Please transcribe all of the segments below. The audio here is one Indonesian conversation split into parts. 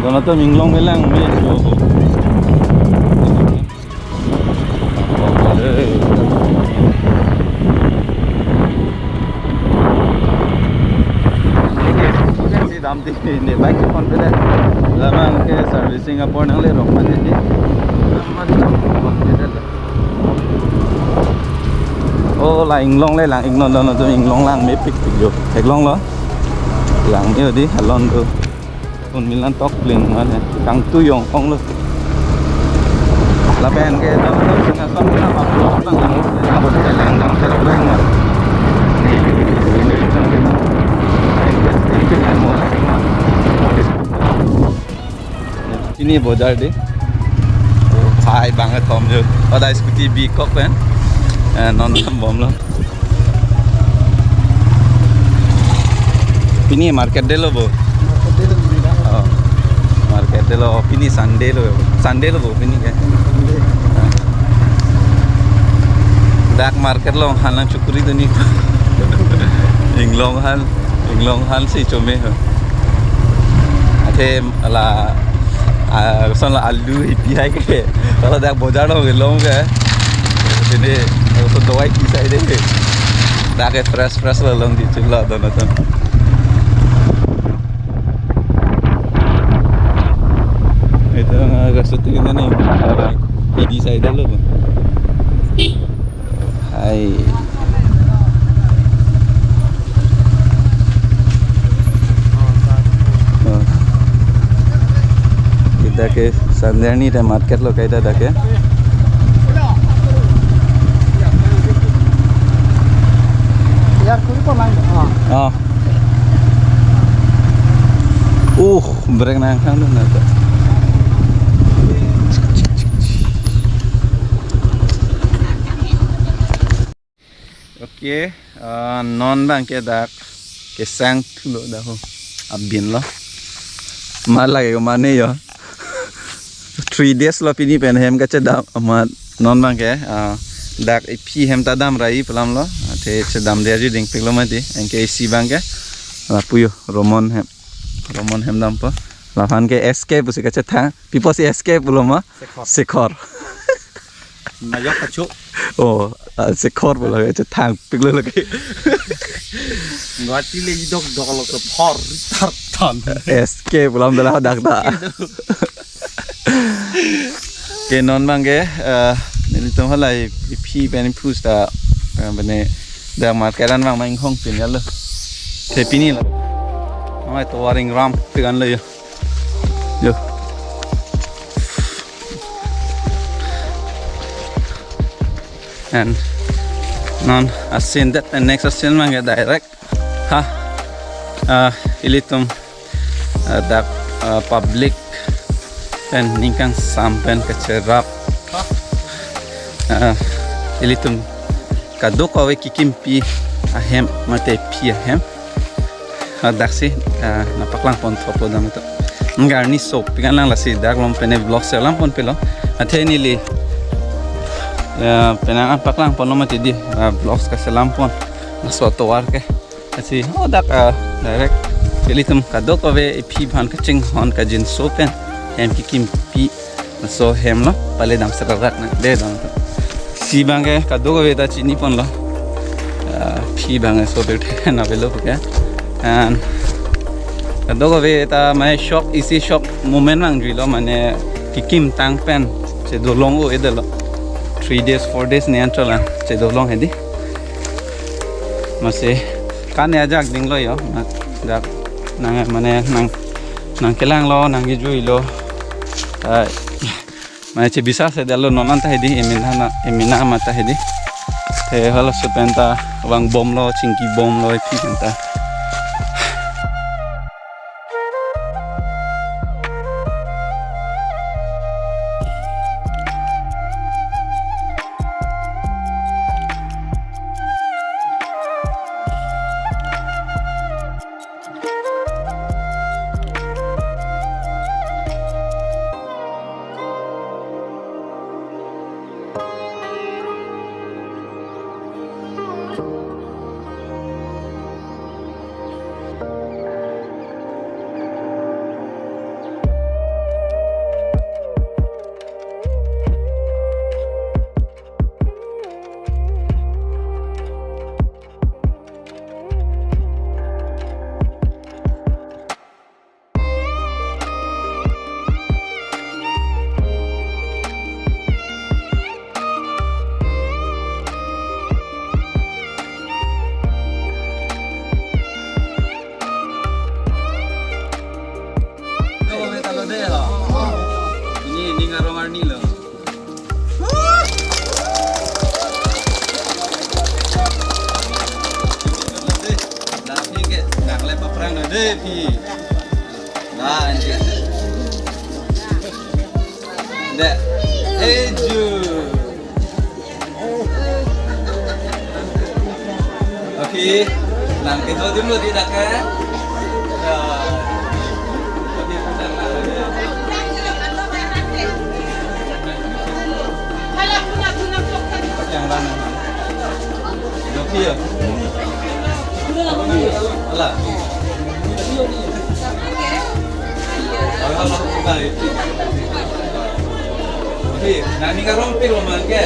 Dono to minglong melang me jo. Dam di ne bike kon pe deh. Lamang ke servicing upon nang le rok ma di. Lamang kon pe deh. Oh là inglong le lang inglong dono to inglong lang me pik pik jo. Thek long lo. Lang me di halon do. Kon milan tok pling ma ne. Kang tu yong ong lo. La pen ke dono to sanga som na ma pro bang la bo te lang dang te lang ma. Ini bozar deh. Hai banget tom jo. Ada skuti bi kok kan. Non bom lo. Ini market deh lo bo. Market deh lo. Ini Sunday lo. Sunday lo bo. Ini kan. Dark market lo. Halang cukuri tu ni. Inglong hal sih cuma. Ada ala soal alu PHI ke kalau dah bozar lo gelong ke ini so dawai kisah ini dah ke fresh lo long di cila dono tu itu agak setting ini nih ini saya dah lo hai kita ke Sandiani deh market lo kayak dah ke ya kuri pun lain brek nangkang tu nada okay non bang ke dak ke sang tu lo dah ho abin lo malah ke mana ya 3 days lo pini pen hem ka chedam amat non bang ke dak pi hem ta dam rai pelam lo the chedam de ji ding pik lo ma ti enke si bang ke la puyo romon hem dam pa la phan ke escape usi ka chetha pipo si escape lo ma sekhor nayok kacu sekhor bola ke chetha pik lo ke ngati le dok lo ke phor tar tan escape bolam dala dak ta ke non bang ke ni tong halai pi pen pus ta bene da marketan bang main khong pin ya lo the pini lo mai to waring ram pigan lo yo and non asin that and next asin bang direct ilitum da public dan ningkang sampen kecerap ilitum kado kawe kikimpi ahem mate pi ahem daksi napaklang pon thopo dam to ngarni sop pikan lang lasi dak lom pene vlog selam pon pelo atheni li penang paklang pon mati di vlogs ka selam pon naso to war ke asi dak direct ilitum kado kawe pi bhan ka ching hon ka jin sopen hem kikim pi so hem lo pale dam serak na de dam si bange kado ko beta chini pon lo pi bange so bete na belo ke and kado ko beta mai shop isi shop moment mang lo mane kikim tang pen che do long o edelo 3 days 4 days ne antola che do long hedi mase kan ya jak ding lo yo dak nang mane nang kelang lo nang gi lo mana che bisa se dalo nonan ta hedi emina mata hedi halo supenta wang bom lo cingki bom lo pi penta deh loh. Ini ngarong ni loh. Tapi ke dah lepas perang dah deh pi. Nah ini. Deh. Ajir. Oke. Lang kedua dulu tidak kan? Yang mana? Doki ya? Alah. Oke, nani ka rompil lo mangke.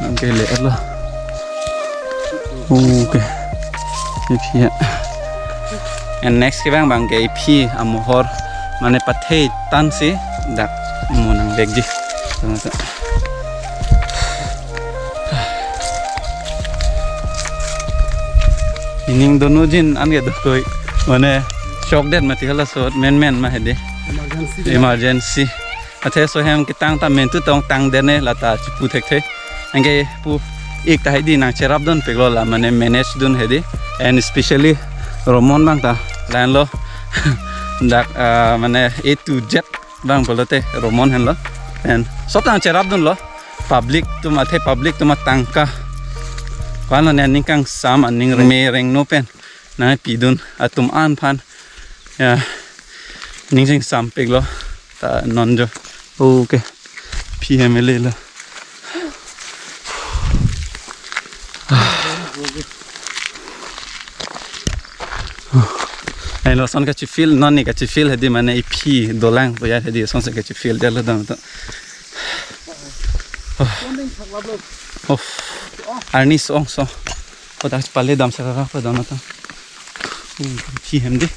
Oke, lihat lah. Oke. Ini ya. And next ke bang ke IP amohor mane pathe tan se dak monang begji. Ining dono jin ange dokoi mane shock dead mati hala so men mah hede emergency athe so hem ki tang ta men tu tong tang dene lata chipu thek the ange pu ek ta hedi nang cherap don peglo la mane manage dun hede and especially Romon bang ta lain lo dak mane A to Z bang bolote Romon hen lo and sob tang cherap dun lo public tu mathe public tu matangka kalau ning kang sam aning reng no pen na pidun atum an phan ya ning sing sam peglo ta non jo okay PML lo ai lo son ka chi feel non ni ka chi feel hedi mane IP dolang bo ya hedi son se ka chi feel delo dam to oh arni song so odak pale dam sa ka pa dam to PM di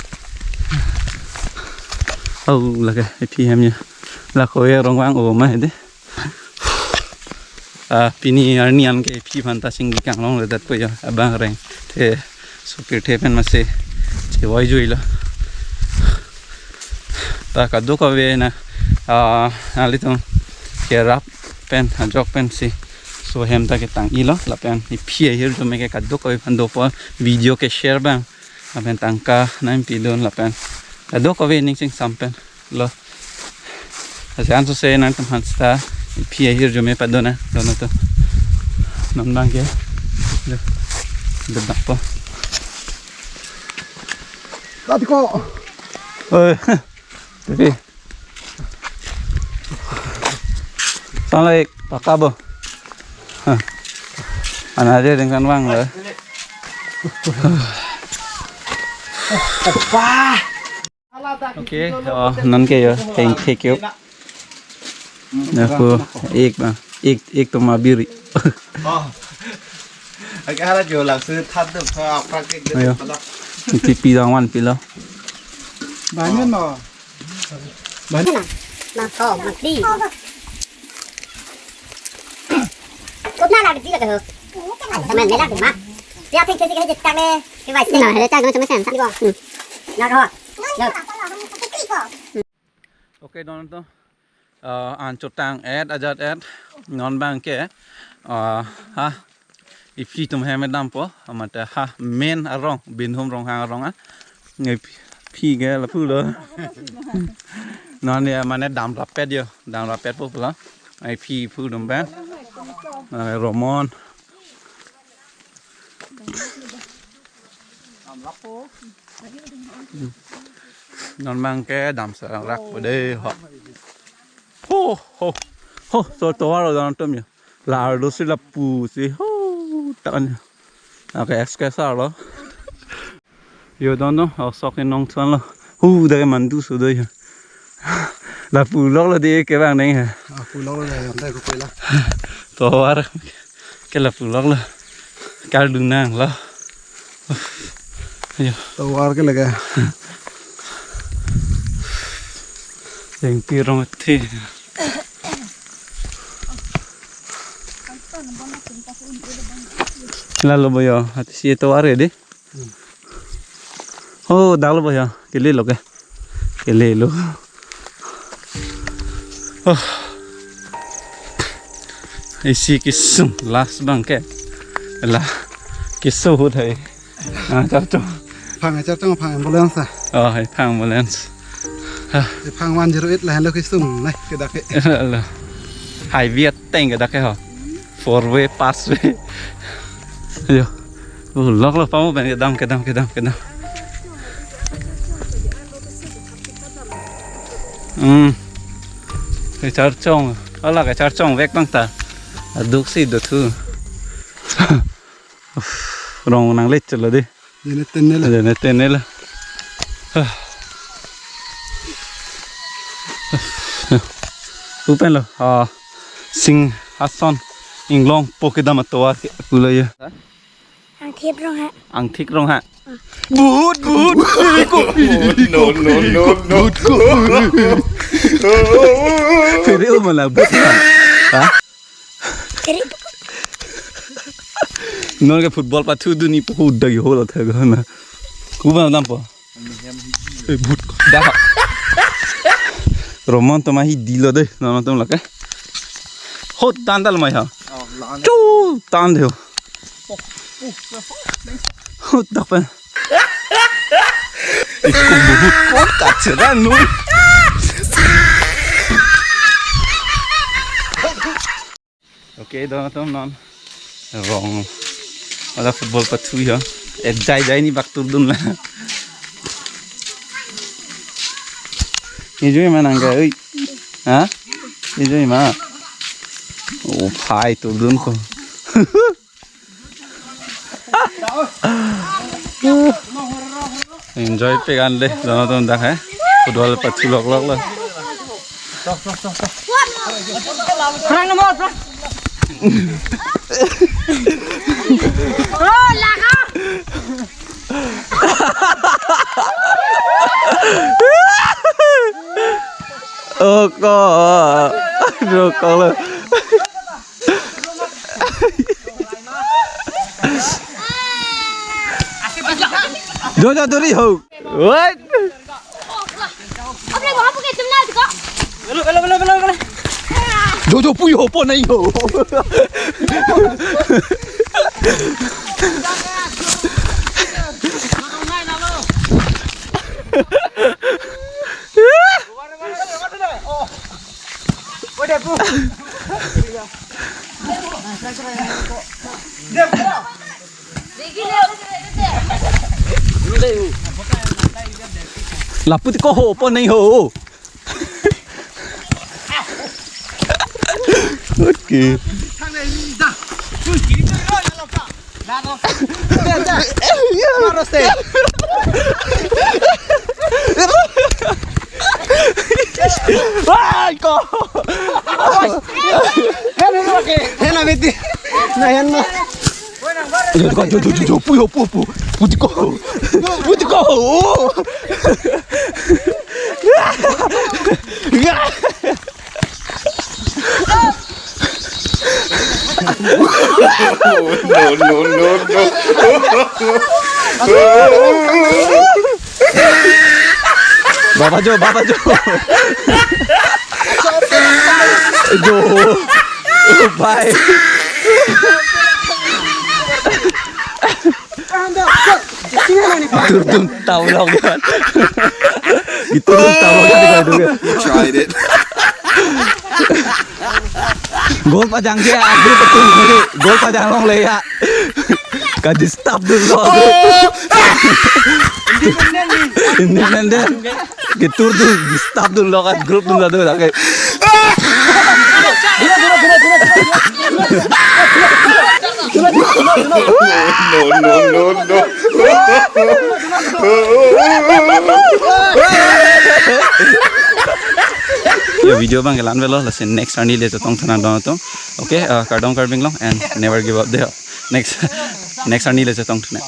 oh laga PM nya la ko ye Ronghang o ma hedi pini arni an ke P phanta sing kang long le dat ko ya abang reng the supir the pen ma se che wai jui la ta ka do ko ve na ali to ke rap pen jok pen si so hem ta ke tang i lo la pen i phi here to me ke ka do ko phan do po video ke share bang la pen tang ka naim pi don la pen ka do ko ve ning sing sam pen lo asan so se nan tam han sta i phi here jo me pa do na dono to nam bang ke de dak po Tati ko. Oi. Tapi. Salai pakabo. Ha. Ana aja dengan wang lo. Okay, non ke yo thank you. Aku ek to mabiri. Oh. Cái là chiều là sư thật được học ra cái TV dong wan pilo. bán nhân mà bán mà khổ mà đi cốt na làm gì là cái hờ thằng mình lấy làm được mà đeo thêm cái tăng đây cái vải nào để tăng nó cho mấy xem đi qua nào rồi được Okay don to an chotang ad ajat ad non bang ke ha ipi tum hamedam po amata ha men arong Binhum Ronghang arong á người phi cái là phu đó nó này mà nó đam rapet po pula ai phi phu đom ban Romon non mang cái đam sa rak ở đây họ ho so to rồi don tom nhỉ là đồ xí là pu xí tận cái expressor đó yo don no so cái nông thôn lo đây mình tu số đây là pu lóc là đi cái bang này hả phụ lóc là đây có quay là to quá cái là pu lóc là cái đường nang lo to quá cái là cái Yang pirong ti. Lalu boyo, hati si itu are deh. Oh, dah lo boyo, kili lo ke, kili lo. Oh, isi kisum last bang ke, lah kisum hudai. Ah, cakap. พังไอ้เจ้าต้องพังแอมบูเลนส์ Oh, hai phang ambulance. พัง101แล้วแล้วคือซุ่มนี่คือดัก Lah, hai viet teng ke dak ke ho. 4-way passway. Ayo. Lok lo pamu ben kedam. Cái char chong, ala cái char chong vek bang ta. Aduk si do thu. Rong nang lech chalo di. เดี๋ยวนี้เต้นนี่แหละ Dene tenela. Upen lo. Sing Hasan Inglong Pokedam atwa kulaya. Ang thiếp rong hả? Ang thik rong ha. Bút. No. Pere o mala bút. Ha? Kiri Non ke football pa thu duni po dagi hola thaga na. Kuba nam po. Bút. Da. Roman to mahi dilo de. Non to laka. Hot tandal mai ha. Chu tan deo. Hot dak pa. Ikut bubut kota cerah nu. Oke, teman-teman non. Wrong. Ada football patu ya. Jai ni bak turdun lah. Ini juga mana enggak? Hah? Ini juga mana? Oh, pai turdun ko. Enjoy pegan deh, teman-teman dah ya. Football patu lok lah. Perang nomor perang. Oh, laka. Oh, kok lah. Jangan duri ho. What? Apa yang pakai cemna tu kok? Belum. Jojo puyo apa naik ho. Laput kok ho apa naik ho. Okay. Wah, kok. Hena beti. Nah hena. Jo, puyo. Putih kok. No. Bapak Jo. Jo. Bye. Turun tahu kan. Itu tahu kan juga. Tried it. Gol pajang dia, grup betul. Gol pajang long le ya. Kaji stop dulu. Independen. Gitu tuh di stop dulu kan grup dulu tuh kayak. No. Ya video bang kelan velo lasin next ani le tong thana don to okay kardong karbing long and never give up there next ani le tong thana